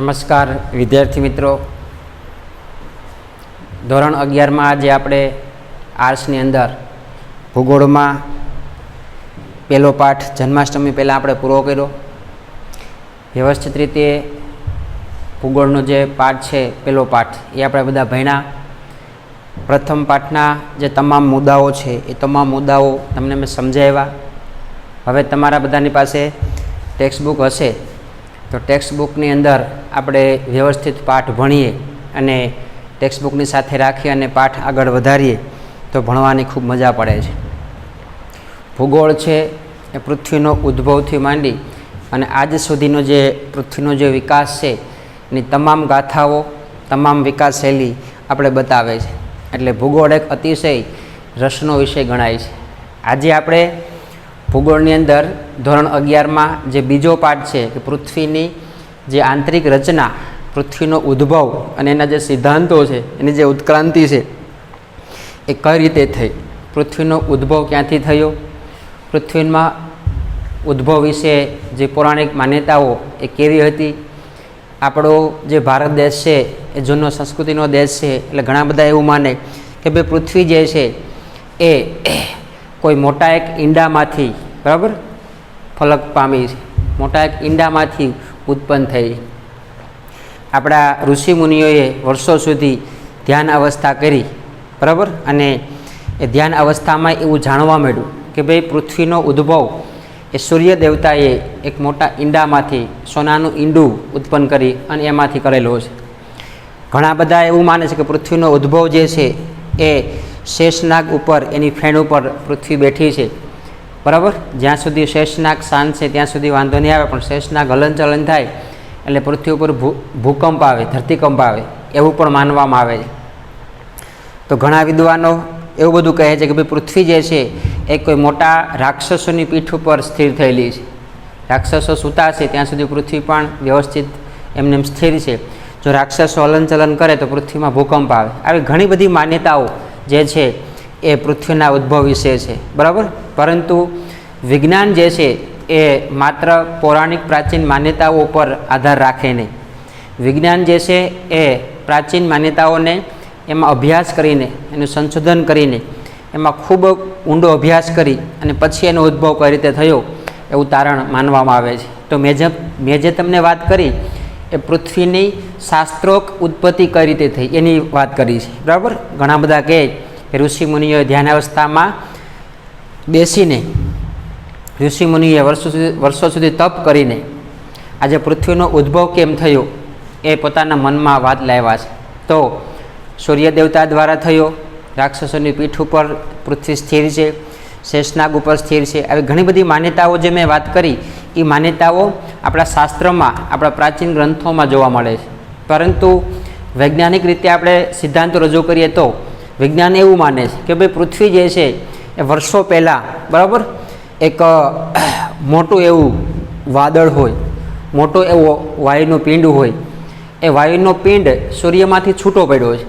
નમસ્કાર વિદ્યાર્થી મિત્રો, ધોરણ 11માં આજે આપણે આર્ટ્સની અંદર ભૂગોળમાં પહેલો પાઠ જન્માષ્ટમી પહેલાં આપણે પૂરો કર્યો. વ્યવસ્થિત રીતે ભૂગોળનો જે પાઠ છે પહેલો પાઠ એ આપણે બધા ભણ્યા. પ્રથમ પાઠના જે તમામ મુદ્દાઓ છે એ તમામ મુદ્દાઓ તમને મેં સમજાવ્યા. હવે તમારા બધાની પાસે ટેક્સ્ટ બુક હશે તો ટેક્સ્ટ બુકની અંદર આપણે વ્યવસ્થિત પાઠ ભણીએ અને ટેક્સ્ટ બુકની સાથે રાખી અને પાઠ આગળ વધારીએ તો ભણવાની ખૂબ મજા પડે છે. ભૂગોળ છે એ પૃથ્વીનો ઉદ્ભવથી માંડી અને આજ સુધીનો જે પૃથ્વીનો જે વિકાસ છે એની તમામ ગાથાઓ, તમામ વિકાસ શૈલી આપણે બતાવે છે. એટલે ભૂગોળ એક અતિશય રસનો વિષય ગણાય છે. આજે આપણે ભૂગોળની અંદર ધોરણ 11માં જે બીજો પાઠ છે કે પૃથ્વીની જે આંતરિક રચના, પૃથ્વીનો ઉદ્ભવ અને એના જે સિદ્ધાંતો છે, એની જે ઉત્ક્રાંતિ છે એ કઈ રીતે થઈ, પૃથ્વીનો ઉદ્ભવ ક્યાંથી થયો, પૃથ્વીમાં ઉદ્ભવ વિશે જે પૌરાણિક માન્યતાઓ એ કેવી હતી. આપણો જે ભારત દેશ છે એ જૂનો સંસ્કૃતિનો દેશ છે એટલે ઘણા બધા એવું માને કે ભાઈ પૃથ્વી જે છે એ કોઈ મોટા એક ઈંડામાંથી બરાબર ફલક પામી છે, મોટા એક ઈંડામાંથી ઉત્પન્ન થઈ. આપણા ઋષિમુનિઓએ વર્ષો સુધી ધ્યાન અવસ્થા કરી બરાબર, અને એ ધ્યાન અવસ્થામાં એવું જાણવા મળ્યું કે ભાઈ પૃથ્વીનો ઉદ્ભવ એ સૂર્ય દેવતાએ એક મોટા ઈંડામાંથી સોનાનું ઈંડું ઉત્પન્ન કરી અને એમાંથી કરેલો છે. ઘણા બધા એવું માને છે કે પૃથ્વીનો ઉદ્ભવ જે છે એ શેષનાગ ઉપર, એની ફેણ ઉપર પૃથ્વી બેઠી છે બરાબર. જ્યાં સુધી શેષનાગ શાંત છે ત્યાં સુધી વાંધો નહીં આવે, પણ શેષનાગ હલનચલન થાય એટલે પૃથ્વી ઉપર ભૂકંપ આવે, ધરતીકંપ આવે એવું પણ માનવામાં આવે છે. તો ઘણા વિદ્વાનો એવું બધું કહે છે કે ભાઈ પૃથ્વી જે છે એ કોઈ મોટા રાક્ષસોની પીઠ ઉપર સ્થિર થયેલી છે. રાક્ષસો સૂતા છે ત્યાં સુધી પૃથ્વી પણ વ્યવસ્થિત એમને સ્થિર છે. જો રાક્ષસો હલનચલન કરે તો પૃથ્વીમાં ભૂકંપ આવે. આવી ઘણી બધી માન્યતાઓ જે છે એ પૃથ્વીના ઉદ્ભવ વિશે છે બરાબર. પરંતુ વિજ્ઞાન જે છે એ માત્ર પૌરાણિક પ્રાચીન માન્યતાઓ ઉપર આધાર રાખે નહીં. વિજ્ઞાન જે છે એ પ્રાચીન માન્યતાઓને એમાં અભ્યાસ કરીને, એનું સંશોધન કરીને, એમાં ખૂબ ઊંડો અભ્યાસ કરી અને પછી એનો ઉદ્ભવ કઈ રીતે થયો એવું તારણ માનવામાં આવે છે. તો મેં જે તમને વાત કરી એ પૃથ્વીની શાસ્ત્રોક ઉત્પત્તિ કઈ રીતે થઈ એની વાત કરી છે બરાબર. ઘણા બધા કહે કે ઋષિમુનિઓએ ધ્યાનાવસ્થામાં બેસીને, ઋષિમુનિએ વર્ષો સુધી તપ કરીને આજે પૃથ્વીનો ઉદ્ભવ કેમ થયો એ પોતાના મનમાં વાત લાવ્યા છે. તો સૂર્ય દેવતા દ્વારા થયો, રાક્ષસોની પીઠ ઉપર પૃથ્વી સ્થિર છે, શેષનાગ ઉપર સ્થિર છે. આવી ઘણી બધી માન્યતાઓ જે મેં વાત કરી એ માન્યતાઓ આપણા શાસ્ત્રમાં, આપણા પ્રાચીન ગ્રંથોમાં જોવા મળે છે. પરંતુ વૈજ્ઞાનિક રીતે આપણે સિદ્ધાંતો રજૂ કરીએ તો વિજ્ઞાન એવું માને છે કે ભાઈ પૃથ્વી જે છે એ વર્ષો પહેલાં બરાબર એક મોટું એવું વાદળ હોય, મોટો એવો વાયુનો પિંડ હોય. એ વાયુનો પિંડ સૂર્યમાંથી છૂટો પડ્યો છે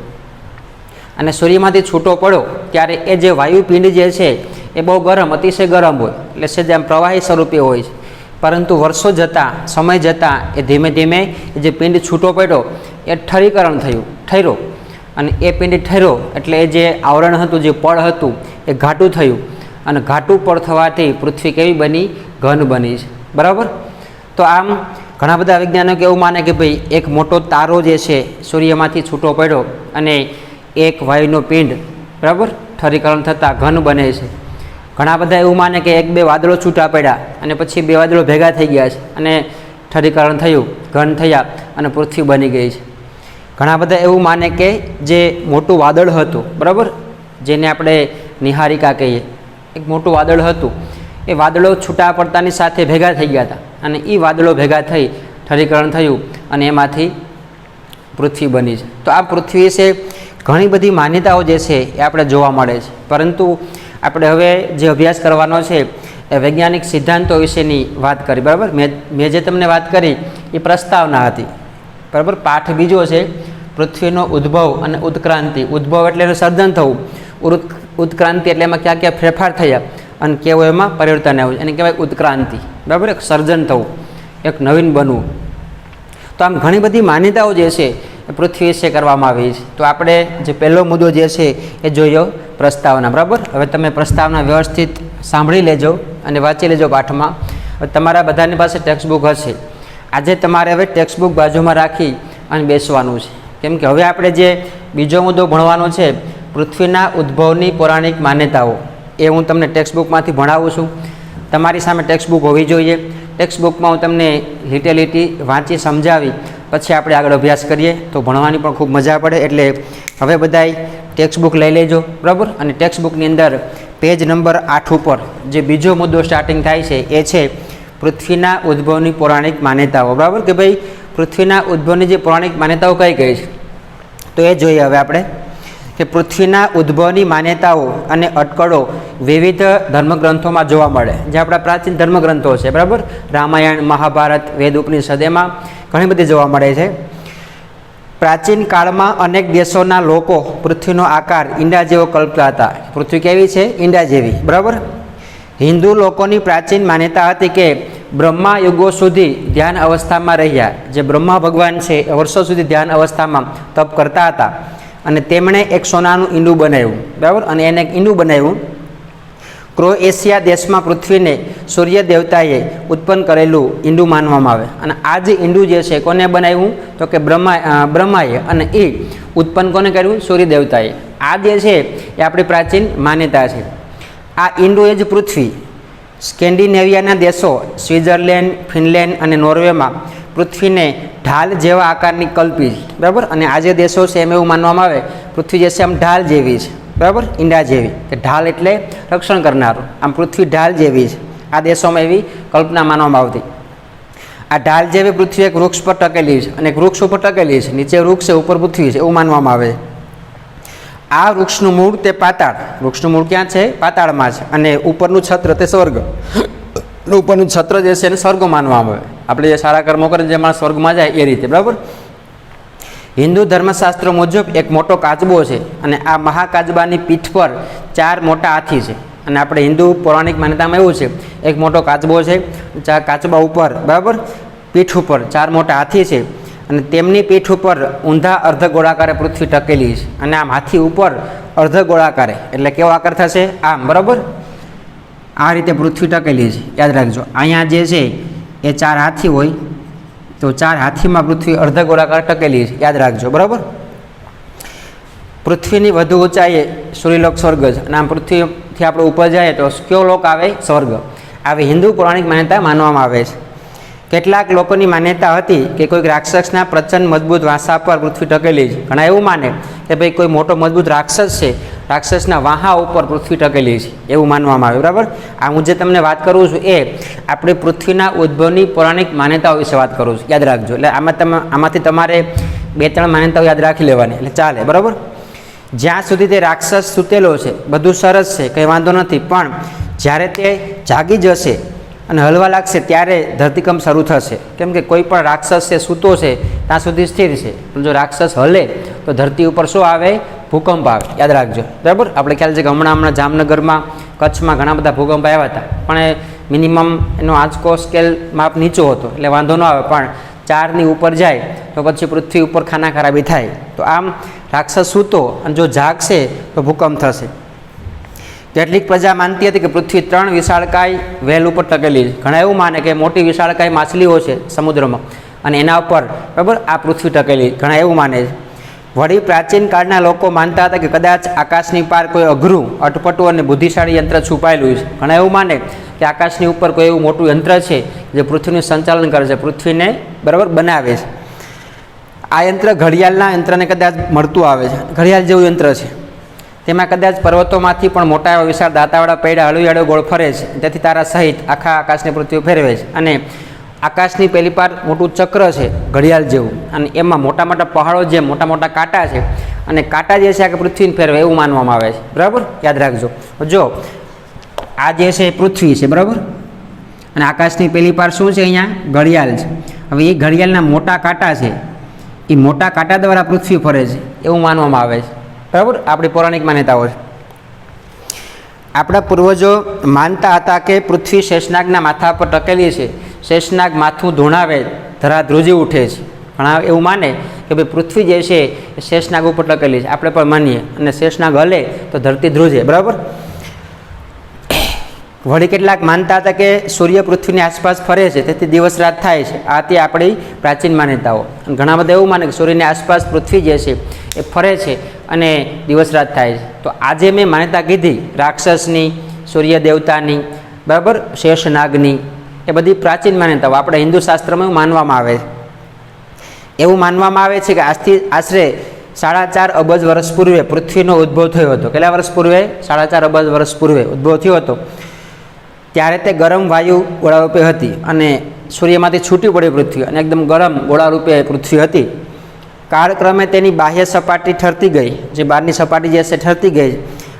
અને સૂર્યમાંથી છૂટો પડ્યો ત્યારે એ જે વાયુપિંડ જે છે એ બહુ ગરમ, અતિશય ગરમ હોય, એટલે છે જેમ પ્રવાહી સ્વરૂપે હોય છે. પરંતુ વર્ષો જતાં, સમય જતાં એ ધીમે ધીમે જે પિંડ છૂટો પડ્યો એ ઠર્યો અને એ પિંડ ઠર્યો એટલે એ જે આવરણ હતું, જે પડ હતું એ ઘાટું થયું અને ઘાટું પડ થવાથી પૃથ્વી કેવી બની? ઘન બની છે બરાબર. તો આમ ઘણા બધા વૈજ્ઞાનિકો એવું માને કે ભાઈ એક મોટો તારો જે છે સૂર્યમાંથી છૂટો પડ્યો અને એક વાયુનો પિંડ બરાબર ઠરીકરણ થતાં ઘન બને છે. ઘણા બધા એવું માને કે એક બે વાદળો છૂટા પડ્યા અને પછી બે વાદળો ભેગા થઈ ગયા છે અને ઠરીકરણ થયું, ઘન થયા અને પૃથ્વી બની ગઈ છે. ઘણા બધા એવું માને કે જે મોટું વાદળ હતું બરાબર, જેને આપણે નિહારિકા કહીએ, એક મોટું વાદળ હતું, એ વાદળો છૂટા પડતાની સાથે ભેગા થઈ ગયા હતા અને એ વાદળો ભેગા થઈ ઠરીકરણ થયું અને એમાંથી પૃથ્વી બની છે. તો આ પૃથ્વી વિશે ઘણી બધી માન્યતાઓ જે છે એ આપણે જોવા મળે છે. પરંતુ આપણે હવે જે અભ્યાસ કરવાનો છે એ વૈજ્ઞાનિક સિદ્ધાંતો વિશેની વાત કરી બરાબર. મેં જે તમને વાત કરી એ પ્રસ્તાવના હતી બરાબર. પાઠ બીજો છે પૃથ્વીનો ઉદ્ભવ અને ઉત્ક્રાંતિ. ઉદ્ભવ એટલે એનું સર્જન થવું, ઉત્ક્રાંતિ એટલે એમાં ક્યાં ક્યાં ફેરફાર થયા અને કેવું એમાં પરિવર્તન આવ્યું એને કહેવાય ઉત્ક્રાંતિ બરાબર. એક સર્જન થવું, એક નવીન બનવું. તો આમ ઘણી બધી માન્યતાઓ જે છે એ પૃથ્વી વિશે કરવામાં આવી છે. તો આપણે જે પહેલો મુદ્દો જે છે એ જોયો પ્રસ્તાવના. બરાબર, હવે તમે પ્રસ્તાવના વ્યવસ્થિત સાંભળી લેજો અને વાંચી લેજો પાઠમાં. હવે તમારા બધાની પાસે ટેક્સ્ટબુક હશે. આજે તમારે હવે ટેક્સ્ટબુક બાજુમાં રાખી અને બેસવાનું છે, કેમ કે હવે આપણે જે બીજો મુદ્દો ભણવાનો છે પૃથ્વીના ઉદ્ભવની પૌરાણિક માન્યતાઓ, એ હું તમને ટેક્સ્ટબુકમાંથી ભણાવું છું. તમારી સામે ટેક્સ્ટબુક હોવી જોઈએ. ટેક્સ્ટબુકમાં હું તમને લીટે લીટી વાંચી સમજાવી પછી આપણે આગળ અભ્યાસ કરીએ તો ભણવાની પણ ખૂબ મજા પડે. એટલે હવે બધાય ટેક્સ્ટબુક લઈ લેજો. બરાબર, અને ટેક્સ્ટબુકની અંદર પેજ નંબર 8 ઉપર જે બીજો મુદ્દો સ્ટાર્ટિંગ થાય છે એ છે પૃથ્વીના ઉદ્ભવની પૌરાણિક માન્યતાઓ. બરાબર, કે ભાઈ પૃથ્વીના ઉદ્ભવની જે પૌરાણિક માન્યતાઓ કઈ કઈ છે તો એ જોઈએ હવે આપણે, કે પૃથ્વીના ઉદ્ભવની માન્યતાઓ અને અટકળો વિવિધ ધર્મગ્રંથોમાં જોવા મળે, જે આપણા પ્રાચીન ધર્મગ્રંથો છે. બરાબર, રામાયણ, મહાભારત, વેદ, ઉપનિષદ, એમાં ઘણી બધી જોવા મળે છે. પ્રાચીન કાળમાં અનેક દેશોના લોકો પૃથ્વીનો આકાર ઈંડા જેવો કલ્પતા હતા. પૃથ્વી કેવી છે? ઈંડા જેવી. બરાબર, હિન્દુ લોકોની પ્રાચીન માન્યતા હતી કે બ્રહ્મા યુગો સુધી ધ્યાન અવસ્થામાં રહ્યા. જે બ્રહ્મા ભગવાન છે એ વર્ષો સુધી ધ્યાન અવસ્થામાં તપ કરતા હતા અને તેમણે એક સોનાનું ઈંડું બનાવ્યું. બરાબર, અને એને એક ઈંડું બનાવ્યું. ક્રોએશિયા દેશમાં પૃથ્વીને સૂર્ય દેવતાએ ઉત્પન્ન કરેલું ઈંડું માનવામાં આવે. અને આ જે ઈંડું જે છે કોને બનાવ્યું તો કે બ્રહ્માએ, અને એ ઉત્પન્ન કોને કર્યું? સૂર્ય દેવતાએ. આ જે છે એ આપણી પ્રાચીન માન્યતા છે. આ ઈંડું એ જ પૃથ્વી સ્કેન્ડિનેવિયાના દેશો સ્વિટ્ઝરલેન્ડ, ફિનલેન્ડ અને નોર્વેમાં પૃથ્વીને ઢાલ જેવા આકારની કલ્પી છે. બરાબર, અને આ જે દેશો છે એમ એવું માનવામાં આવે પૃથ્વી જે છે આમ ઢાલ જેવી છે. બરાબર, ઈંડા જેવી, કે ઢાલ એટલે રક્ષણ કરનારું, આમ પૃથ્વી ઢાલ જેવી છે. આ દેશોમાં એવી કલ્પના માનવામાં આવતી. આ ઢાલ જેવી પૃથ્વી એક વૃક્ષ પર ટકેલી છે, અને એક વૃક્ષ ઉપર ટકેલી છે. નીચે વૃક્ષ છે, ઉપર પૃથ્વી છે, એવું માનવામાં આવે. આ વૃક્ષનું મૂળ તે પાતાળ, વૃક્ષનું મૂળ ક્યાં છે? પાતાળમાં છે. અને ઉપરનું છત્ર તે સ્વર્ગ, ઉપરનું છત્ર જે છે એને સ્વર્ગ માનવામાં આવે. આપણે જે સારા કર્મો કરે જે માણસ સ્વર્ગમાં જાય એ રીતે. બરાબર, હિન્દુ ધર્મશાસ્ત્ર મુજબ એક મોટો કાચબો છે, અને આ મહાકાચબાની પીઠ પર 4 મોટા હાથી છે. અને આપણે હિન્દુ પૌરાણિક માન્યતામાં એવું છે એક મોટો કાચબો છે, કાચબા ઉપર, બરાબર, પીઠ ઉપર 4 મોટા હાથી છે, અને તેમની પીઠ ઉપર ઊંધા અર્ધ ગોળાકારે પૃથ્વી ટકેલી છે. અને આમ હાથી ઉપર અર્ધ ગોળાકારે એટલે કેવો આકાર થશે? આમ. બરાબર, આ રીતે પૃથ્વી ટકેલી છે. યાદ રાખજો, અહીંયા જે છે એ 4 હાથી હોય તો 4 હાથીમાં પૃથ્વી અર્ધ ગોળાકાર ટકેલી છે. યાદ રાખજો. બરાબર, પૃથ્વીની વધુ ઊંચાઈએ સૂર્યલોક સ્વર્ગ છે, અને આમ પૃથ્વીથી આપણે ઉપર જાય તો કયો લોક આવે? સ્વર્ગ. આવી હિન્દુ પૌરાણિક માન્યતા માનવામાં આવે છે. કેટલાક લોકોની માન્યતા હતી કે કોઈક રાક્ષસના પ્રચંડ મજબૂત વાંસા પર પૃથ્વી ટકેલી છે. ઘણા એવું માને કે ભાઈ કોઈ મોટો મજબૂત રાક્ષસ છે, રાક્ષસના વાહા ઉપર પૃથ્વી ટકેલી છે, એવું માનવામાં આવે. બરાબર, આ હું જે તમને વાત કરું છું એ આપણે પૃથ્વીના ઉદ્ભવની પૌરાણિક માન્યતાઓ વિશે વાત કરું છું. યાદ રાખજો. એટલે આમાંથી તમારે 2-3 માન્યતાઓ યાદ રાખી લેવાની એટલે ચાલે. બરાબર, જ્યાં સુધી તે રાક્ષસ સૂતેલો છે બધું સરસ છે, કંઈ વાંધો નથી, પણ જ્યારે તે જાગી જશે અને હલવા લાગશે ત્યારે ધરતીકંપ શરૂ થશે. કેમ કે કોઈ પણ રાક્ષસ છે સૂતો છે ત્યાં સુધી સ્થિર છે, પણ જો રાક્ષસ હલે તો ધરતી ઉપર શું આવે? ભૂકંપ આવે. યાદ રાખજો. બરાબર, આપણે ખ્યાલ છે કે હમણાં જામનગરમાં, કચ્છમાં ઘણા બધા ભૂકંપ આવ્યા હતા, પણ મિનિમમ એનો આંચકો સ્કેલ માપ નીચો હતો એટલે વાંધો ન આવે, પણ 4ની ઉપર જાય તો પછી પૃથ્વી ઉપર ખાના ખરાબી થાય. તો આમ રાક્ષસ સૂતો અને જો જાગશે તો ભૂકંપ થશે. કેટલીક પ્રજા માનતી હતી કે પૃથ્વી 3 વિશાળકાય વેલ ઉપર ટકેલી છે. ઘણા એવું માને કે મોટી વિશાળકાય માછલીઓ છે સમુદ્રમાં અને એના ઉપર, બરાબર, આ પૃથ્વી ટકેલી. ઘણા એવું માને છે. વળી પ્રાચીન કાળના લોકો માનતા હતા કે કદાચ આકાશની પાર કોઈ અઘરું, અટપટું અને બુદ્ધિશાળી યંત્ર છુપાયેલું છે. ઘણા એવું માને કે આકાશની ઉપર કોઈ એવું મોટું યંત્ર છે જે પૃથ્વીનું સંચાલન કરે છે, પૃથ્વીને, બરાબર, બનાવે છે. આ યંત્ર ઘડિયાળના યંત્રને કદાચ મળતું આવે છે. ઘડિયાળ જેવું યંત્ર છે, તેમાં કદાચ પર્વતોમાંથી પણ મોટા એવા વિશાળ દાંતાવાળા પૈડા હળવી ગોળ ફરે છે, તેથી તારા સહિત આખા આકાશને પૃથ્વી ફેરવે છે. અને આકાશની પેલી પાર મોટું ચક્ર છે ઘડિયાળ જેવું, અને એમાં મોટા મોટા પહાડો જે મોટા મોટા કાંટા છે, અને કાંટા જે છે આ પૃથ્વીને ફેરવે એવું માનવામાં આવે છે. બરાબર, યાદ રાખજો. જો આ જે છે પૃથ્વી છે, બરાબર, અને આકાશની પેલી પાર શું છે? અહીંયા ઘડિયાળ છે. હવે એ ઘડિયાળના મોટા કાંટા છે, એ મોટા કાંટા દ્વારા પૃથ્વી ફરે છે એવું માનવામાં આવે છે. બરાબર, આપણી પૌરાણિક માન્યતાઓ છે. આપણા પૂર્વજો માનતા હતા કે પૃથ્વી શેષનાગના માથા પર ટકેલી છે. શેષનાગ માથું ધૂણાવે ધરા ધ્રુજી ઉઠે છે. ઘણા એવું માને કે ભાઈ પૃથ્વી જે છે એ શેષનાગ ઉપર ટકેલી છે, આપણે પણ માનીએ, અને શેષનાગ હલે તો ધરતી ધ્રુજે, બરાબર. વળી કેટલાક માનતા હતા કે સૂર્ય પૃથ્વીની આસપાસ ફરે છે, તેથી દિવસ રાત થાય છે. આ તે આપણી પ્રાચીન માન્યતાઓ. અને ઘણા બધા એવું માને કે સૂર્યની આસપાસ પૃથ્વી જે છે એ ફરે છે અને દિવસ રાત થાય છે. તો આજે મેં માન્યતા કીધી રાક્ષસની, સૂર્ય દેવતાની, બરાબર, શેષનાગની, એ બધી પ્રાચીન માન્યતાઓ આપણે હિન્દુ શાસ્ત્રમાં એવું માનવામાં આવે છે. એવું માનવામાં આવે છે કે આજથી આશરે 4.5 અબજ વર્ષ પૂર્વે પૃથ્વીનો ઉદ્ભવ થયો હતો. કેટલા વર્ષ પૂર્વે? 4.5 અબજ વર્ષ પૂર્વે ઉદ્ભવ થયો હતો. ત્યારે તે ગરમ વાયુ ગોળા રૂપે હતી અને સૂર્યમાંથી છૂટી પડી પૃથ્વી, અને એકદમ ગરમ ગોળા રૂપે પૃથ્વી હતી. કાળક્રમે તેની બાહ્ય સપાટી ઠરતી ગઈ, જે બહારની સપાટી જે છે ઠરતી ગઈ,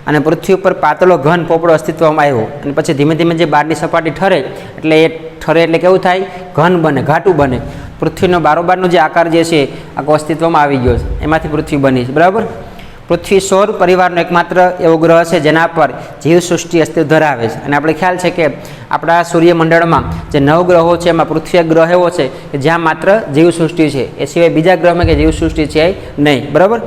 અને પૃથ્વી ઉપર પાતળો ઘન પોપડો અસ્તિત્વમાં આવ્યો. અને પછી ધીમે ધીમે જે બહારની સપાટી ઠરે એટલે કેવું થાય? ઘન બને, ઘાટું બને. પૃથ્વીનો બારોબારનો જે આકાર જે છે આખો અસ્તિત્વમાં આવી ગયો છે, એમાંથી પૃથ્વી બની છે, બરાબર. પૃથ્વી સૌર પરિવારનો એકમાત્ર એવો ગ્રહ છે જેના પર જીવસૃષ્ટિ અસ્તિત્વ ધરાવે છે. અને આપણે ખ્યાલ છે કે આપણા સૂર્યમંડળમાં જે 9 ગ્રહો છે એમાં પૃથ્વી એક ગ્રહ એવો છે કે જ્યાં માત્ર જીવસૃષ્ટિ છે, એ સિવાય બીજા ગ્રહમાં કે જીવસૃષ્ટિ છે નહીં, બરાબર.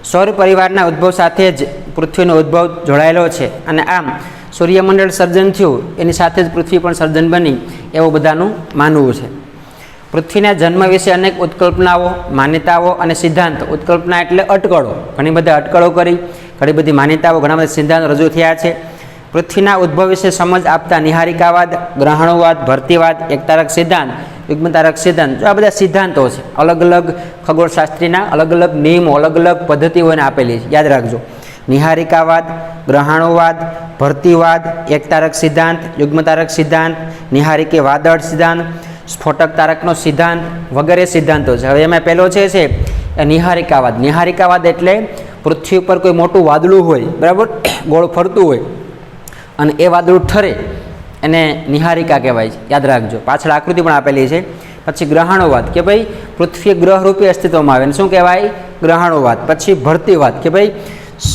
સૌર પરિવારના ઉદ્ભવ સાથે જ પૃથ્વીનો ઉદ્ભવ જોડાયેલો છે, અને આમ સૂર્યમંડળ સર્જન થયું એની સાથે જ પૃથ્વી પણ સર્જન બની, એવું બધાનું માનવું છે. પૃથ્વીના જન્મ વિશે અનેક ઉત્કલ્પનાઓ, માન્યતાઓ અને સિદ્ધાંતો. ઉત્કલ્પના એટલે અટકળો, ઘણી બધી અટકળો કરી, ઘણી બધી માન્યતાઓ, ઘણા બધા સિદ્ધાંતો રજૂ થયા છે. પૃથ્વીના ઉદ્ભવ વિશે સમજ આપતા નિહારિકાવાદ, ગ્રહણવાદ, ભરતીવાદ, એકતારક સિદ્ધાંત, યુગ્મતારક સિદ્ધાંત, આ બધા સિદ્ધાંતો છે. અલગ અલગ ખગોળશાસ્ત્રીના અલગ અલગ નિયમો, અલગ અલગ પદ્ધતિઓને આપેલી છે, યાદ રાખજો. નિહારિકાવાદ, ગ્રહણોવાદ, ભરતીવાદ, એકતારક સિદ્ધાંત, યુગ્મતારક સિદ્ધાંત, નિહારિકે વાદળ સિદ્ધાંત, સ્ફોટક તારકનો સિદ્ધાંત વગેરે સિદ્ધાંતો છે. હવે એમાં પહેલો છે નિહારિકાવાદ. નિહારિકાવાદ એટલે પૃથ્વી ઉપર કોઈ મોટું વાદળું હોય, બરાબર, ગોળ ફરતું હોય, અને એ વાદળું ઠરે એને નિહારિકા કહેવાય છે, યાદ રાખજો. પાછળ આકૃતિ પણ આપેલી છે. પછી ગ્રહણોવાદ કે ભાઈ પૃથ્વી ગ્રહ રૂપે અસ્તિત્વમાં આવે, શું કહેવાય? ગ્રહણોવાદ. પછી ભરતીવાદ કે ભાઈ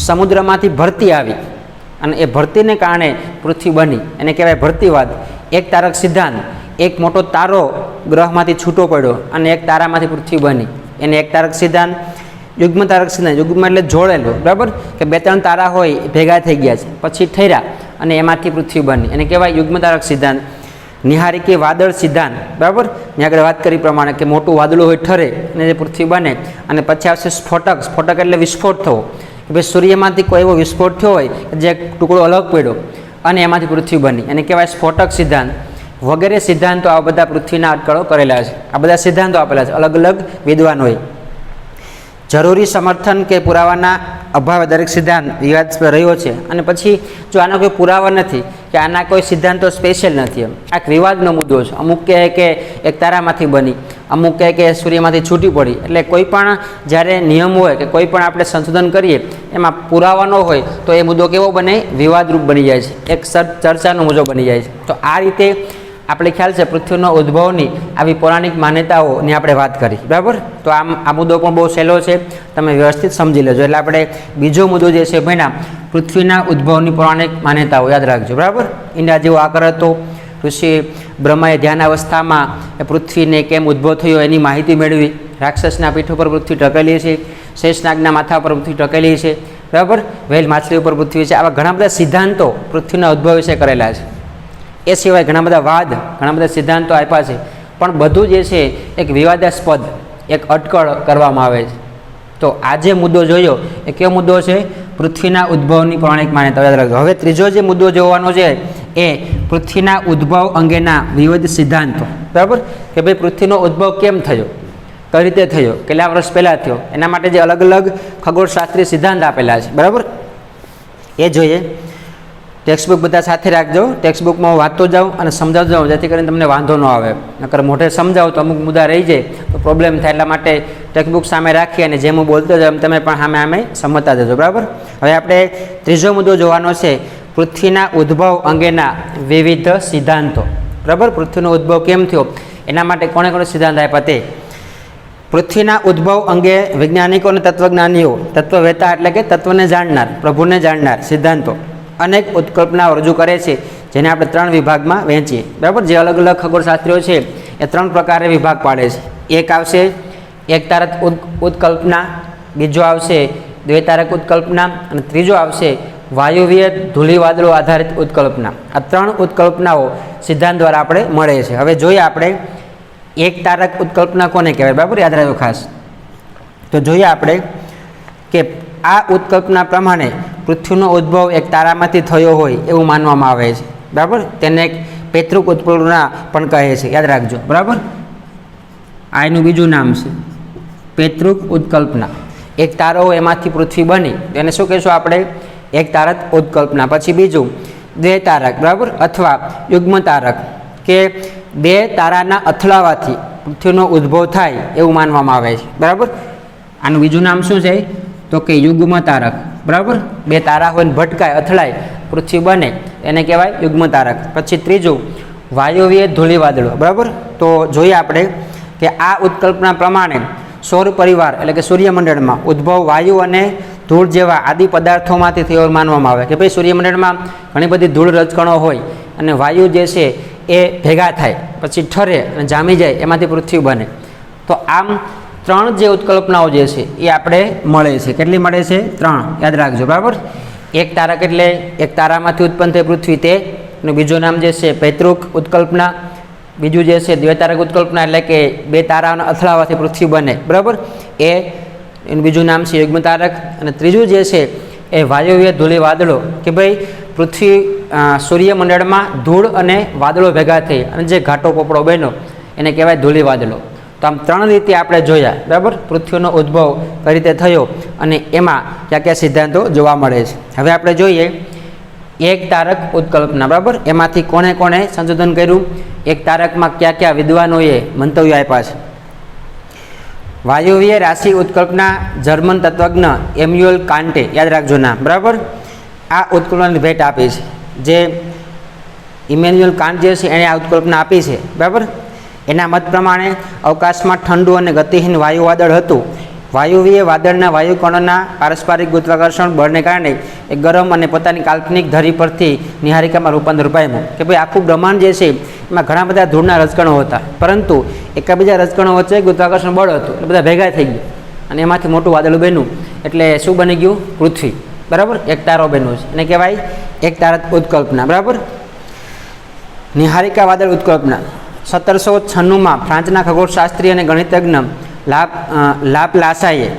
સમુદ્રમાંથી ભરતી આવી અને એ ભરતીને કારણે પૃથ્વી બની, એને કહેવાય ભરતીવાદ. એક તારક સિદ્ધાંત, એક મોટો તારો ગ્રહમાંથી છૂટો પડ્યો અને એક તારામાંથી પૃથ્વી બની, એને એક તારક સિદ્ધાંત. યુગ્મ તારક સિદ્ધાંત, યુગ્મ એટલે જોડેલો, બરાબર, કે 2-3 તારા હોય ભેગા થઈ ગયા છે, પછી ઠર્યા અને એમાંથી પૃથ્વી બની, એને કહેવાય યુગ્મ તારક સિદ્ધાંત. નિહારિકે વાદળ સિદ્ધાંત, બરાબર, મેં આગળ વાત કરી પ્રમાણે કે મોટું વાદળું હોય ઠરે અને જે પૃથ્વી બને. અને પછી આવશે સ્ફોટક. સ્ફોટક એટલે વિસ્ફોટ થવો, કે ભાઈ સૂર્યમાંથી કોઈ એવો વિસ્ફોટ થયો હોય કે જે ટુકડો અલગ પડ્યો અને એમાંથી પૃથ્વી બની, એને કહેવાય સ્ફોટક સિદ્ધાંત. વગેરે સિદ્ધાંતો આ બધા પૃથ્વીના અટકળો કરેલા છે. આ બધા સિદ્ધાંતો આપેલા છે અલગ અલગ વિદ્વાનોએ. જરૂરી સમર્થન કે પુરાવાના અભાવે દરેક સિદ્ધાંત વિવાદાસ્પદ રહ્યો છે. અને પછી જો આનો કોઈ પુરાવા નથી કે આના કોઈ સિદ્ધાંતો સ્પેશિયલ નથી, એમ આ એક વિવાદનો મુદ્દો છે. અમુક કહે કે એક તારામાંથી બની, અમુક કહે કે સૂર્યમાંથી છૂટી પડી. એટલે કોઈ પણ જ્યારે નિયમ હોય કે કોઈ પણ આપણે સંશોધન કરીએ એમાં પુરાવા ન હોય તો એ મુદ્દો કેવો બને? વિવાદરૂપ બની જાય છે, એક ચર્ચાનો મુદ્દો બની જાય છે. તો આ રીતે આપણે ખ્યાલ છે પૃથ્વીનો ઉદ્ભવની આવી પૌરાણિક માન્યતાઓની આપણે વાત કરી, બરાબર. તો આ મુદ્દો પણ બહુ સહેલો છે, તમે વ્યવસ્થિત સમજી લેજો. એટલે આપણે બીજો મુદ્દો જે છે ભણ્યા પૃથ્વીના ઉદ્ભવની પૌરાણિક માન્યતાઓ, યાદ રાખજો, બરાબર. ઈંડા જેવો આકાર હતો, ઋષિ બ્રહ્માએ ધ્યાન અવસ્થામાં એ પૃથ્વીને કેમ ઉદ્ભવ થયો એની માહિતી મેળવી. રાક્ષસના પીઠ ઉપર પૃથ્વી ટકેલી છે, શેષનાગના માથા પર પૃથ્વી ટકેલી છે, બરાબર, વેલ માછલી ઉપર પૃથ્વી છે. આવા ઘણા બધા સિદ્ધાંતો પૃથ્વીના ઉદ્ભવ વિશે કરેલા છે. એ સિવાય ઘણા બધા વાદ, ઘણા બધા સિદ્ધાંતો આપ્યા છે, પણ બધું જે છે એક વિવાદાસ્પદ, એક અટકળ કરવામાં આવે છે. તો આ જે મુદ્દો જોયો એ કયો મુદ્દો છે? પૃથ્વીના ઉદ્ભવની પૌરાણિક માન્યતા, યાદ રાખજો. હવે ત્રીજો જે મુદ્દો જોવાનો છે એ પૃથ્વીના ઉદ્ભવ અંગેના વિવિધ સિદ્ધાંતો, બરાબર, કે ભાઈ પૃથ્વીનો ઉદ્ભવ કેમ થયો, કઈ રીતે થયો, કેટલા વર્ષ પહેલાં થયો, એના માટે જે અલગ અલગ ખગોળશાસ્ત્રીય સિદ્ધાંત આપેલા છે, બરાબર, એ જોઈએ. ટેક્સ્ટબુક બધા સાથે રાખજો. ટેક્સ્ટબુકમાં હું વાંચતો જાઉં અને સમજાવતો જાઉં, જેથી કરીને તમને વાંધો ન આવે. નકર મોઢે સમજાવું તો અમુક મુદ્દા રહી જાય તો પ્રોબ્લેમ થાય. એટલા માટે ટેક્સ્ટબુક સામે રાખી અને જેમ હું બોલતો જાઉં તમે પણ સામે સમજતા જજો, બરાબર. હવે આપણે ત્રીજો મુદ્દો જોવાનો છે પૃથ્વીના ઉદ્ભવ અંગેના વિવિધ સિદ્ધાંતો, બરાબર. પૃથ્વીનો ઉદ્ભવ કેમ થયો એના માટે કોણે કોણે સિદ્ધાંત આપ્યા તે. પૃથ્વીના ઉદ્ભવ અંગે વૈજ્ઞાનિકો અને તત્વજ્ઞાનીઓ, તત્વવેતા એટલે કે તત્વને જાણનાર, પ્રભુને જાણનાર સિદ્ધાંતો અનેક ઉત્કલ્પનાઓ રજૂ કરે છે, જેને આપણે 3 વિભાગમાં વહેંચીએ, બરાબર. જે અલગ અલગ ખગોળશાસ્ત્રીઓ છે એ 3 પ્રકારે વિભાગ પાડે છે. એક આવશે એક તારક ઉત્કલ્પના, બીજો આવશે દ્વૈતારક ઉત્કલ્પના અને ત્રીજો આવશે વાયુવીય ધૂળીવાદળો આધારિત ઉત્કલ્પના. આ 3 ઉત્કલ્પનાઓ સિદ્ધાંત દ્વારા આપણે મળે છે. હવે જોઈએ આપણે એક તારક ઉત્કલ્પના કોને કહેવાય, બરાબર, યાદ રાખજો ખાસ. તો જોઈએ આપણે કે આ ઉત્કલ્પના પ્રમાણે પૃથ્વીનો ઉદ્ભવ એક તારામાંથી થયો હોય એવું માનવામાં આવે છે, બરાબર. તેને એક પૈતૃક ઉત્કલ્પના પણ કહે છે, યાદ રાખજો, બરાબર. આ એનું બીજું નામ છે, પૈતૃક ઉત્કલ્પના. એક તારો એમાંથી પૃથ્વી બની એને શું કહીશું આપણે, એક તારક ઉત્કલ્પના. પછી બીજું દ્વૈતારક, બરાબર, અથવા યુગ્મ તારક, કે 2 તારાના અથડાવાથી પૃથ્વીનો ઉદ્ભવ થાય એવું માનવામાં આવે છે, બરાબર. આનું બીજું નામ શું છે, તો કે યુગ્મ તારક, બરાબર. 2 તારા હોય ને ભટકાય, અથડાય, પૃથ્વી બને, એને કહેવાય યુગ્મ તારક. પછી ત્રીજું વાયુવીય ધૂળીવાદળો, બરાબર. તો જોઈએ આપણે કે આ ઉત્કલ્પના પ્રમાણે સૌર પરિવાર એટલે કે સૂર્યમંડળમાં ઉદ્ભવ વાયુ અને ધૂળ જેવા આદિ પદાર્થોમાંથી થયો માનવામાં આવે કે ભાઈ સૂર્યમંડળમાં ઘણી બધી ધૂળ રજકણો હોય અને વાયુ જે છે એ ભેગા થાય, પછી ઠરે અને જામી જાય, એમાંથી પૃથ્વી બને. તો આમ 3 જે ઉત્કલ્પનાઓ જે છે એ આપણે મળે છે. કેટલી મળે છે? 3, યાદ રાખજો, બરાબર. એક તારક એટલે એક તારામાંથી ઉત્પન્ન થઈ પૃથ્વી, તે એનું બીજું નામ જે છે પૈતૃક ઉત્કલ્પના, બીજું જે છે દ્વૈતારક ઉત્કલ્પના એટલે કે 2 તારાના અથડાવાથી પૃથ્વી બને, બરાબર, એનું બીજું નામ છે યુગ્મ તારક. અને ત્રીજું જે છે એ વાયુવીય ધૂળી વાદળો, કે ભાઈ પૃથ્વી સૂર્યમંડળમાં ધૂળ અને વાદળો ભેગા થઈ અને જે ઘાટો પોપડો બન્યો એને કહેવાય ધૂળી વાદળો. તો આમ 3 રીતે આપણે જોયા, બરાબર, પૃથ્વીનો ઉદ્ભવ કઈ રીતે થયો અને એમાં કયા કયા સિદ્ધાંતો જોવા મળે છે. હવે આપણે જોઈએ એક તારક ઉત્કલ્પના, બરાબર. એમાંથી કોને કોને સંશોધન કર્યું, એક તારકમાં કયા કયા વિદ્વાનોએ મંતવ્યો આપ્યા છે. વાયુવીય રાશિ ઉત્કલ્પના જર્મન તત્વજ્ઞ એમ્યુઅલ કાન્ટે, યાદ રાખજો નામ, બરાબર, આ ઉત્કલ્પનાની ભેટ આપી છે. જે ઇમેન્યુઅલ કાન્ટ જે છે એણે આ ઉત્કલ્પના આપી છે, બરાબર. એના મત પ્રમાણે અવકાશમાં ઠંડુ અને ગતિહીન વાયુ વાદળ હતું. વાયુવીય વાદળના વાયુકણોના પારસ્પરિક ગુરુત્વાકર્ષણ બળને કારણે એ ગરમ અને પોતાની કાલ્પનિક ધરી પરથી નિહારિકામાં રૂપાંતર પામ્યું. કે ભાઈ આખું બ્રહ્માંડ જે છે એમાં ઘણા બધા ધૂળના રજકણો હતા, પરંતુ એકબીજા રજકણો વચ્ચે ગુરુત્વાકર્ષણ બળ હતું એટલે બધા ભેગા થઈ ગયા અને એમાંથી મોટું વાદળ બન્યું. એટલે શું બની ગયું? પૃથ્વી, બરાબર, એક તારો બન્યો છે. એને કહેવાય એક તારક ઉત્કલ્પના, બરાબર. નિહારિકા વાદળ ઉત્કલ્પના 1796માં ફ્રાન્સના ખગોળશાસ્ત્રી અને ગણિતજ્ઞ લાપલાસાએ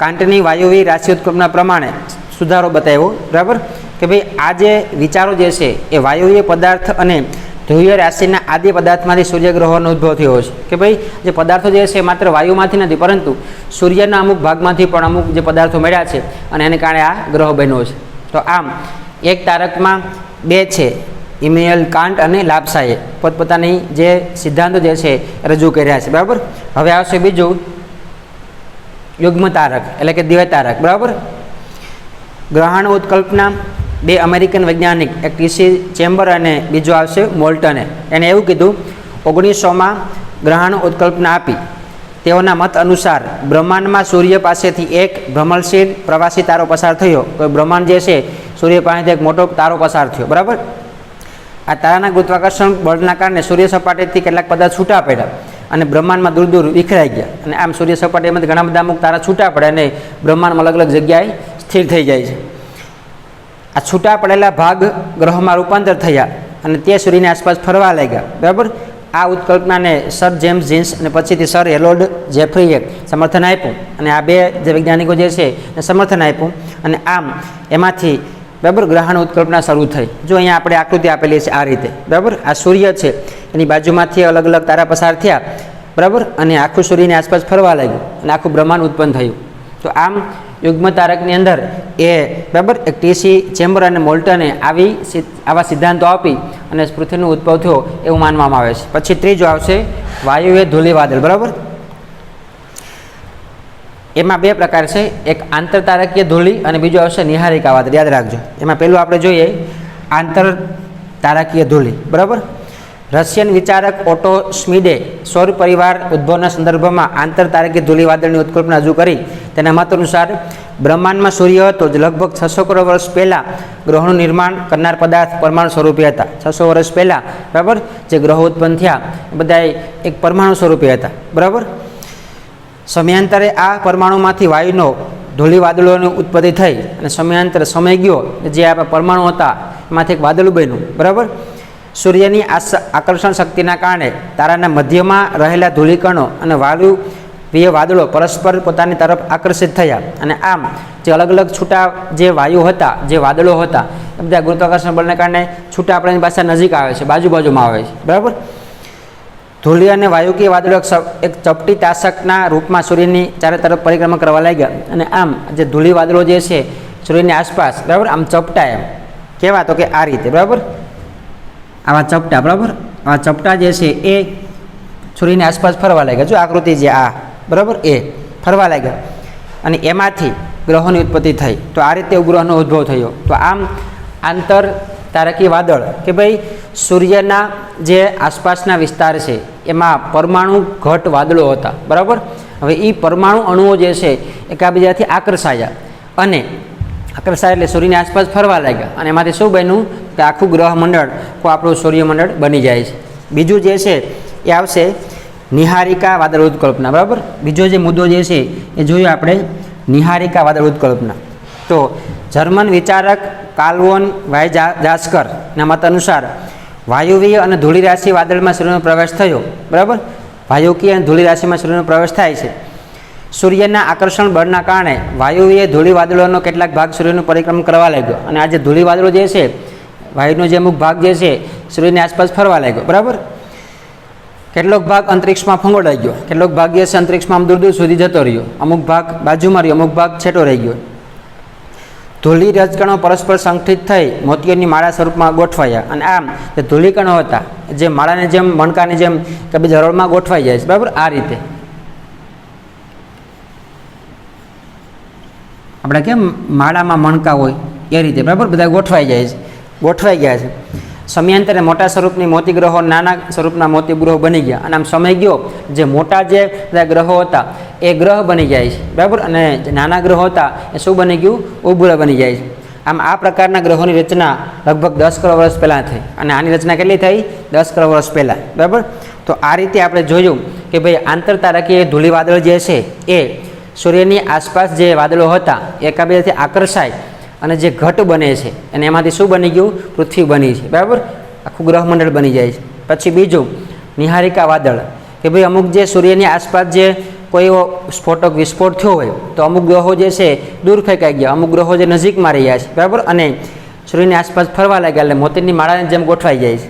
કાન્ટની વાયુવી રાશિ ઉત્કલ્પના પ્રમાણે સુધારો બતાવ્યો, બરાબર, કે ભાઈ આ જે વિચારો જે છે એ વાયુવીય પદાર્થ અને ધ્રુવીય રાશિના આદિ પદાર્થમાંથી સૂર્યગ્રહોનો ઉદ્ભવ થયો છે. કે ભાઈ જે પદાર્થો જે છે માત્ર વાયુમાંથી નથી, પરંતુ સૂર્યના અમુક ભાગમાંથી પણ અમુક જે પદાર્થો મળ્યા છે અને એને કારણે આ ગ્રહ બન્યો છે. તો આમ એક તારકમાં 2 છે, ઇમેન્યુઅલ કાન્ટ અને લાપ્સાએ પોતપોતાની જે સિદ્ધાંતો જે છે રજૂ કર્યા છે, બરાબર. હવે આવશે બીજું યુગ્મ તારક એટલે કે દ્વૈતારક, બરાબર. ગ્રહાણુ ઉત્કલ્પના 2 અમેરિકન વૈજ્ઞાનિક, એક ટીસી ચેમ્બર અને બીજો આવશે મોલ્ટને. એણે એવું કીધું 1900માં ગ્રહાણુ ઉત્કલ્પના આપી. તેઓના મત અનુસાર બ્રહ્માંડમાં સૂર્ય પાસેથી એક ભ્રમણશીલ પ્રવાસી તારો પસાર થયો. તો બ્રહ્માંડ જે છે સૂર્ય પાસેથી એક મોટો તારો પસાર થયો, બરાબર. આ તારાના ગુરુત્વાકર્ષણ બળના કારણે સૂર્ય સપાટીથી કેટલાક પદાર્થ છૂટા પડ્યા અને બ્રહ્માંડમાં દૂર દૂર વિખરાઈ ગયા. અને આમ સૂર્ય સપાટીમાંથી ઘણા બધા અમુક તારા છૂટા પડે અને બ્રહ્માંડમાં અલગ અલગ જગ્યાએ સ્થિર થઈ જાય છે. આ છૂટા પડેલા ભાગ ગ્રહોમાં રૂપાંતર થયા અને તે સૂર્યની આસપાસ ફરવા લાગ્યા, બરાબર. આ ઉત્કલ્પનાને સર જેમ્સ જીન્સ અને પછીથી સર હેરોલ્ડ જેફરીએ સમર્થન આપ્યું અને આ 2 જે વૈજ્ઞાનિકો જે છે એને સમર્થન આપ્યું અને આમ એમાંથી, બરાબર, ગ્રહાણુ ઉત્કલ્પના શરૂ થઈ. જો અહીંયા આપણે આકૃતિ આપેલી છે આ રીતે, બરાબર. આ સૂર્ય છે, એની બાજુમાંથી અલગ અલગ તારા પસાર થયા, બરાબર, અને આખું સૂર્યની આસપાસ ફરવા લાગ્યું અને આખું બ્રહ્માંડ ઉત્પન્ન થયું. તો આમ યુગ્મ તારકની અંદર એ, બરાબર, એક ટીસી ચેમ્બર અને મોલ્ટને આવા સિદ્ધાંતો આપી અને પૃથ્વીનો ઉદ્ભવ થયો એવું માનવામાં આવે છે. પછી ત્રીજો આવશે વાયુવીય ધૂળી વાદળ, બરાબર. એમાં 2 પ્રકાર છે, એક આંતરતારકીય ધૂળી અને બીજો આવશે નિહારિકા વાદળ, યાદ રાખજો. એમાં પહેલું આપણે જોઈએ આંતરતારકીય ધૂળી, બરાબર. રશિયન વિચારક ઓટો સ્મિડે સૌર પરિવાર ઉદ્ભવના સંદર્ભમાં આંતરતારકીય ધૂળી વાદળની ઉત્કલ્પના રજૂ કરી. તેના મત અનુસાર બ્રહ્માંડમાં સૂર્ય હતો જ લગભગ 600 કરોડ વર્ષ પહેલાં ગ્રહોનું નિર્માણ કરનાર પદાર્થ પરમાણુ સ્વરૂપે હતા. 600 વર્ષ પહેલાં, બરાબર, જે ગ્રહો ઉત્પન્ન થયા એ બધા એક પરમાણુ સ્વરૂપે હતા, બરાબર. સમયાંતરે આ પરમાણુમાંથી વાયુનો ધૂળી વાદળોની ઉત્પત્તિ થઈ અને સમયાંતરે સમય ગયો, જે આપણા પરમાણુ હતા એમાંથી એક વાદળું બન્યું, બરાબર. સૂર્યની આકર્ષણ શક્તિના કારણે તારાના મધ્યમાં રહેલા ધૂળીકણો અને વાયુવીય વાદળો પરસ્પર પોતાની તરફ આકર્ષિત થયા અને આમ જે અલગ અલગ છૂટા જે વાયુ હતા, જે વાદળો હતા, એ બધા ગુરુત્વાકર્ષણ બળને કારણે છૂટા આપણી પાસે નજીક આવે છે, બાજુમાં આવે છે, બરાબર. ધૂળી અને વાયુકીય વાદળો એક ચપટી તાશકના રૂપમાં સૂર્યની ચારે તરફ પરિક્રમા કરવા લાગ્યા અને આમ જે ધૂળી વાદળો જે છે સૂર્યની આસપાસ, બરાબર, આમ ચપટા એમ કેવા તો કે આ રીતે, બરાબર, આવા ચપટા, બરાબર, આવા ચપટા જે છે એ સૂર્યની આસપાસ ફરવા લાગ્યા. જો આકૃતિ જે આ, બરાબર, એ ફરવા લાગ્યા અને એમાંથી ગ્રહોની ઉત્પત્તિ થઈ. તો આ રીતે ઉપગ્રહનો ઉદ્ભવ થયો. તો આમ આંતર તારકીય વાદળ કે ભાઈ સૂર્યના જે આસપાસના વિસ્તાર છે એમાં પરમાણુ ઘટ વાદળો હતા, બરાબર. હવે એ પરમાણુ અણુઓ જે છે એકબીજાથી આકર્ષાયા અને આકર્ષાય એટલે સૂર્યની આસપાસ ફરવા લાગ્યા અને એમાંથી શું બન્યું કે આખું ગ્રહ મંડળ કો આપણું સૂર્યમંડળ બની જાય છે. બીજું જે છે એ આવશે નિહારિકા વાદળ ઉત્કલ્પના, બરાબર. બીજો જે મુદ્દો જે છે એ જોયું આપણે નિહારિકા વાદળ ઉત્કલ્પના. તો જર્મન વિચારક કાર્લ વાયજાસ્કરના મત અનુસાર વાયુવીય અને ધૂળી રાશિ વાદળમાં સૂર્યનો પ્રવેશ થયો, બરાબર. વાયુકીય અને ધૂળી રાશિમાં સૂર્યનો પ્રવેશ થાય છે. સૂર્યના આકર્ષણ બળના કારણે વાયુવીય ધૂળી વાદળોનો કેટલાક ભાગ સૂર્યનું પરિક્રમણ કરવા લાગ્યો અને આ જે ધૂળી વાદળો જે છે, વાયુનો જે અમુક ભાગ જે છે સૂર્યની આસપાસ ફરવા લાગ્યો, બરાબર. કેટલોક ભાગ અંતરિક્ષમાં ફંગોળાઈ ગયો, કેટલોક ભાગ જે છે અંતરિક્ષમાં આમ દૂર દૂર સુધી જતો રહ્યો, અમુક ભાગ બાજુમાં રહ્યો, અમુક ભાગ છેટો રહી ગયો. ધૂળી રજકણો પરસ્પર સંગઠિત થઈ મોતીઓની માળા સ્વરૂપમાં ગોઠવાયા અને આમ જે ધૂળીકણો હતા જે માળાની જેમ, મણકાની જેમ કે બીજા હરોળમાં ગોઠવાઈ જાય છે, બરાબર. આ રીતે આપણે કેમ માળામાં મણકા હોય એ રીતે, બરાબર, બધા ગોઠવાઈ જાય છે, ગોઠવાઈ ગયા છે. સમયાંતરે મોટા સ્વરૂપની મોતી ગ્રહો નાના સ્વરૂપના મોતી ગ્રહો બની ગયા અને આમ સમય ગયો જે મોટા જે બધા ગ્રહો હતા એ ગ્રહ બની જાય છે, બરાબર, અને જે નાના ગ્રહો હતા એ શું બની ગયું, ઉપગ્રહ બની જાય છે. આમ આ પ્રકારના ગ્રહોની રચના લગભગ 10 કરોડ વર્ષ પહેલાં થઈ અને આની રચના કેટલી થઈ, 10 કરોડ વર્ષ પહેલાં, બરાબર. તો આ રીતે આપણે જોયું કે ભાઈ આંતરતારકીય ધૂળી વાદળ જે છે એ સૂર્યની આસપાસ જે વાદળો હતા એકબીજાથી આકર્ષાય અને જે ઘટ બને છે અને એમાંથી શું બની ગયું, પૃથ્વી બની છે, બરાબર. આખું ગ્રહમંડળ બની જાય છે. પછી બીજું નિહારિકા વાદળ કે ભાઈ અમુક જે સૂર્યની આસપાસ જે કોઈ એવો સ્ફોટક વિસ્ફોટ થયો હોય તો અમુક ગ્રહો જે છે દૂર ફેંકાઈ ગયા, અમુક ગ્રહો જે નજીકમાં રહ્યા છે, બરાબર, અને સૂર્યની આસપાસ ફરવા લાગ્યા એટલે મોતીની માળાની જેમ ગોઠવાઈ જાય છે.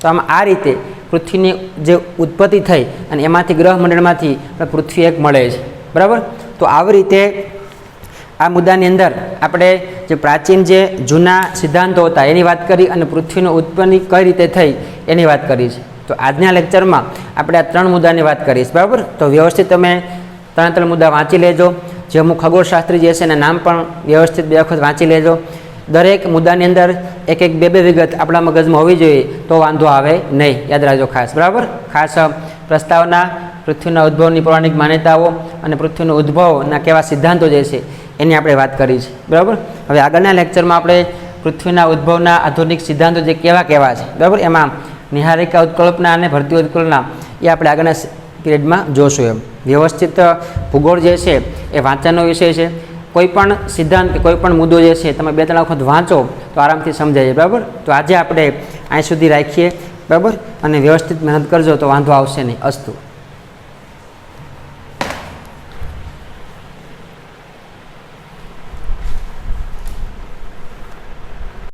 તો આમ આ રીતે પૃથ્વીની જે ઉત્પત્તિ થઈ અને એમાંથી ગ્રહમંડળમાંથી પૃથ્વી એક મળે છે, બરાબર. તો આવી રીતે આ મુદ્દાની અંદર આપણે જે પ્રાચીન જે જૂના સિદ્ધાંતો હતા એની વાત કરી અને પૃથ્વીનો ઉત્પન્ન કઈ રીતે થઈ એની વાત કરી છે. તો આજના લેક્ચરમાં આપણે આ 3 મુદ્દાની વાત કરીશ, બરાબર. તો વ્યવસ્થિત તમે 3 મુદ્દા વાંચી લેજો. જે અમુક ખગોળશાસ્ત્રી જે છે એના નામ પણ વ્યવસ્થિત 2 વખત વાંચી લેજો. દરેક મુદ્દાની અંદર એક એક 2 વિગત આપણા મગજમાં હોવી જોઈએ તો વાંધો આવે નહીં, યાદ રાખજો ખાસ, બરાબર. ખાસ પ્રસ્તાવના, પૃથ્વીના ઉદ્ભવની પૌરાણિક માન્યતાઓ અને પૃથ્વીનો ઉદ્ભવના કેવા સિદ્ધાંતો જે છે એની આપણે વાત કરી છે, બરાબર. હવે આગળના લેક્ચરમાં આપણે પૃથ્વીના ઉદ્ભવના આધુનિક સિદ્ધાંતો જે કેવા કેવા છે, બરાબર, એમાં નિહારિકા ઉત્કલ્પના અને ભરતી ઉત્કલ્પના એ આપણે આગળના પીરિયડમાં જોશું. એમ વ્યવસ્થિત ભૂગોળ જે છે એ વાંચનનો વિષય છે. કોઈ પણ સિદ્ધાંત કે કોઈ પણ મુદ્દો જે છે તમે 2-3 વખત વાંચો તો આરામથી સમજાય, બરાબર. તો આજે આપણે અહીં સુધી રાખીએ, બરાબર, અને વ્યવસ્થિત મહેનત કરજો તો વાંધો આવશે નહીં. અસ્તુ.